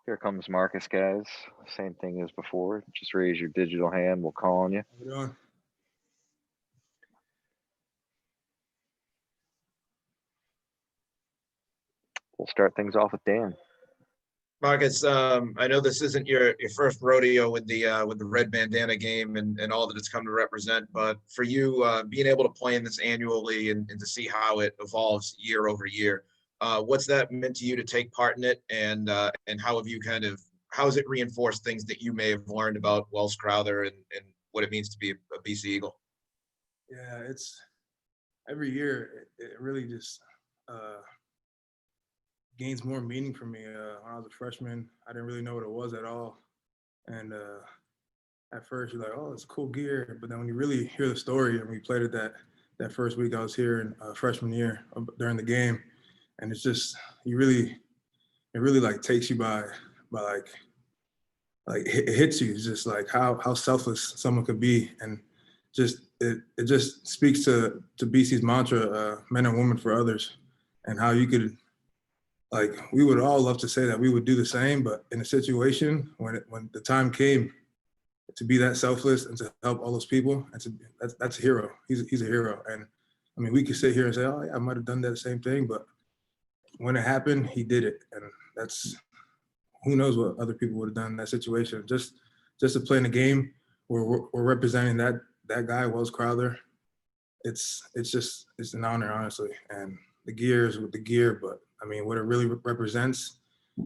Here comes Marcus, guys. Same thing as before. Just raise your digital hand. We'll call on you. How you doing? We'll start things off with Dan. Marcus, I know this isn't your first rodeo with the red bandana game and all that it's come to represent, but for you being able to play in this annually and to see how it evolves year over year, what's that meant to you to take part in it, and how have you how has it reinforced things that you may have learned about Wells Crowther and what it means to be a BC Eagle? Yeah, it's every year it really just gains more meaning for me. When I was a freshman, I didn't really know what it was at all. And at first you're like, oh, it's cool gear. But then when you really hear the story, and we played it that first week I was here in freshman year during the game, and it's just, it really like takes you by like it hits you. It's just like how selfless someone could be. And just, it just speaks to BC's mantra, men and women for others, and how you could, like, we would all love to say that we would do the same, but in a situation when the time came to be that selfless and to help all those people, that's a hero. He's a hero. And I mean, we could sit here and say, oh yeah, I might have done that same thing, but when it happened, he did it. And that's, who knows what other people would have done in that situation. Just to play in a game where we're representing that guy, Wells Crowther, it's an honor, honestly. And the gear is with the gear, but I mean, what it really represents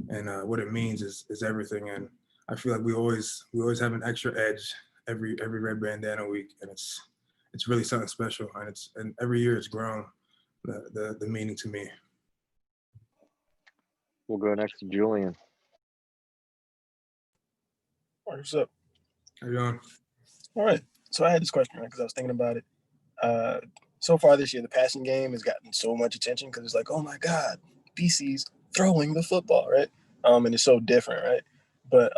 and what it means is everything. And I feel like we always have an extra edge every red bandana week, and it's really something special. And every year it's grown, the meaning to me. We'll go next to Julian. What's up? How you doing? All right. So I had this question, right? Because I was thinking about it. So far this year, the passing game has gotten so much attention because it's like, oh my God, BC's throwing the football, right? And it's so different, right? But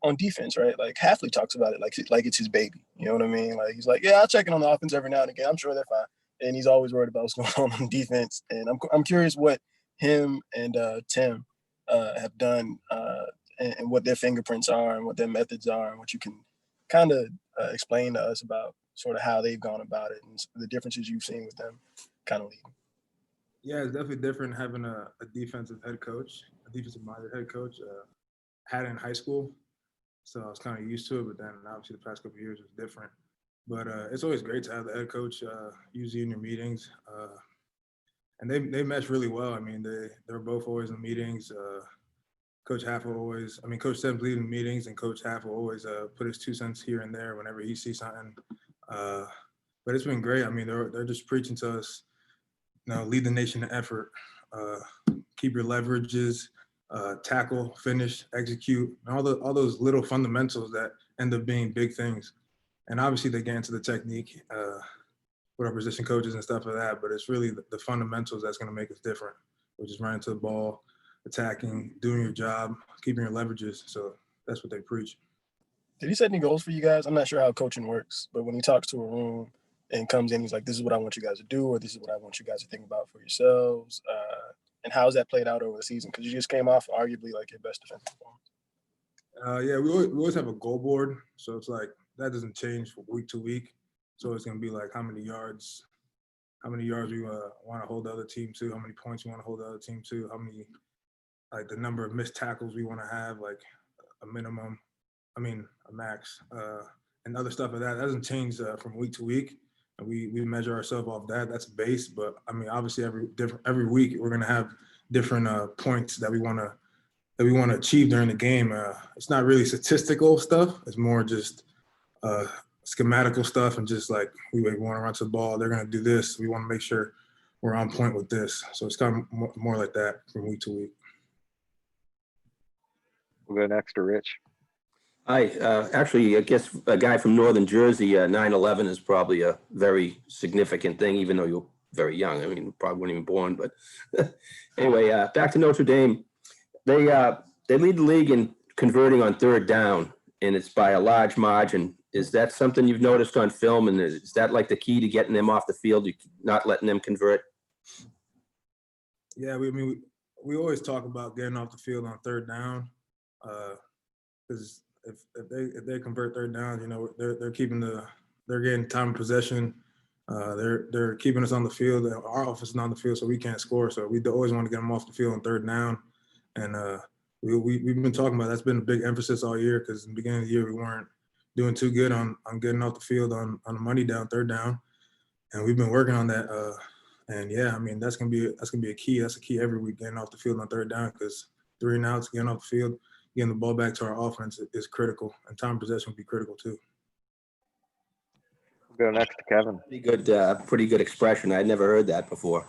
on defense, right? Like Halfley talks about it like it's his baby. You know what I mean? Like he's like, yeah, I'll check in on the offense every now and again. I'm sure they're fine. And he's always worried about what's going on defense. And I'm curious what him and Tim have done and what their fingerprints are and what their methods are, and what you can kind of explain to us about sort of how they've gone about it and the differences you've seen with them kind of leading. Yeah, it's definitely different having a defensive head coach, a defensive-minded head coach. Had it in high school, so I was kind of used to it, but then obviously the past couple of years was different. But it's always great to have the head coach use you in your meetings. And they mesh really well. I mean, they're both always in meetings. Coach Half will always, I mean, Coach Sem's leading meetings, and Coach Half will always put his 2 cents here and there whenever he sees something. But it's been great. I mean, they're just preaching to us, lead the nation in effort, keep your leverages, tackle, finish, execute, and all those little fundamentals that end up being big things. And obviously they get into the technique with our position coaches and stuff like that, but it's really the fundamentals that's going to make us different, which is running to the ball, attacking, doing your job, keeping your leverages. So that's what they preach. Did he set any goals for you guys? I'm not sure how coaching works, but when he talks to a room and comes in, he's like, this is what I want you guys to do, or this is what I want you guys to think about for yourselves. And how has that played out over the season? Because you just came off arguably like your best defensive performance. Yeah, we always have a goal board. So it's like, that doesn't change from week to week. So it's going to be like how many yards we want to hold the other team to, how many points we want to hold the other team to, how many, like the number of missed tackles we want to have, like a max, and other stuff like that. That doesn't change from week to week. And we measure ourselves off that. That's base. But I mean, obviously every week we're going to have different points that we want to achieve during the game. It's not really statistical stuff. It's more just schematical stuff, and just like we want to run to the ball. They're going to do this. We want to make sure we're on point with this. So it's kind of more like that from week to week. We'll go next to Rich. Hi, actually, I guess a guy from Northern Jersey, 9/11 is probably a very significant thing, even though you're very young. I mean, probably weren't even born, but anyway, back to Notre Dame. They lead the league in converting on third down, and it's by a large margin. Is that something you've noticed on film, and is that like the key to getting them off the field, not letting them convert? Yeah, we always talk about getting off the field on third down. Because if they convert third down, you know, they're getting time of possession. They're keeping us on the field. Our offense is on the field, so we can't score. So we always want to get them off the field on third down. And we've been talking about that's been a big emphasis all year, because in the beginning of the year we weren't doing too good on getting off the field on the money down, third down, and we've been working on that. And yeah, I mean that's gonna be a key. That's a key every week, getting off the field on third down, because 3 and outs, getting off the field, getting the ball back to our offense is critical, and time possession will be critical too. We'll go next to Kevin. Pretty good expression. I'd never heard that before.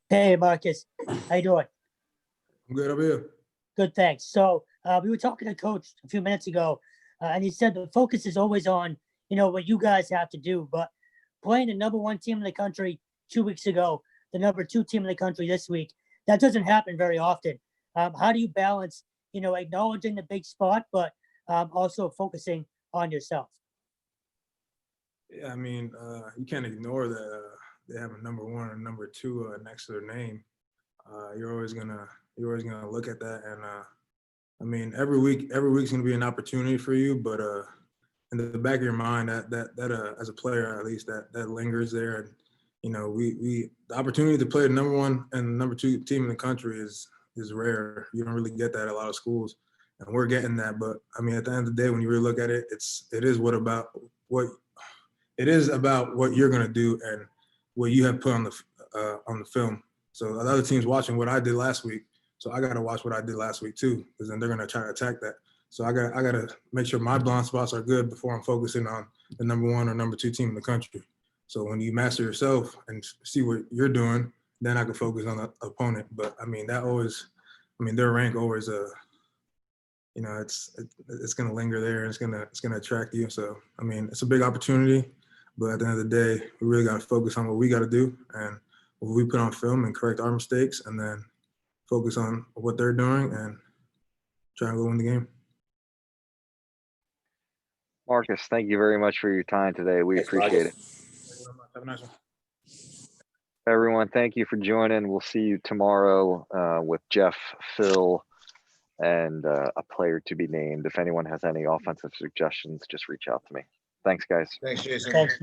Hey, Marcus. How you doing? I'm good over here. Good, thanks. So we were talking to Coach a few minutes ago, and he said the focus is always on, you know, what you guys have to do. But playing the number 1 team in the country 2 weeks ago, the number 2 team in the country this week, that doesn't happen very often. How do you balance, you know, acknowledging the big spot, but also focusing on yourself? Yeah, I mean, you can't ignore that they have a number 1 and number 2 next to their name. You're always gonna look at that, and I mean, every week's gonna be an opportunity for you, but in the back of your mind, that as a player at least, that lingers there. And you know, the opportunity to play the number 1 and number 2 team in the country is rare. You don't really get that at a lot of schools, and we're getting that. But I mean, at the end of the day, when you really look at it, it is about what you're gonna do and what you have put on the film. So the other team's watching what I did last week, so I got to watch what I did last week too, because then they're gonna try to attack that. So I got to make sure my blind spots are good before I'm focusing on the number 1 or number 2 team in the country. So when you master yourself and see what you're doing, then I can focus on the opponent. But I mean, their rank always you know, it's gonna linger there, and it's gonna attract you. So I mean, it's a big opportunity, but at the end of the day, we really got to focus on what we got to do and what we put on film and correct our mistakes, and then focus on what they're doing and try and go win the game. Marcus, thank you very much for your time today. We Thanks, appreciate it. Have a nice one. Everyone, thank you for joining. We'll see you tomorrow with Jeff, Phil, and a player to be named. If anyone has any offensive suggestions, just reach out to me. Thanks, guys. Thanks, Jason. Thanks.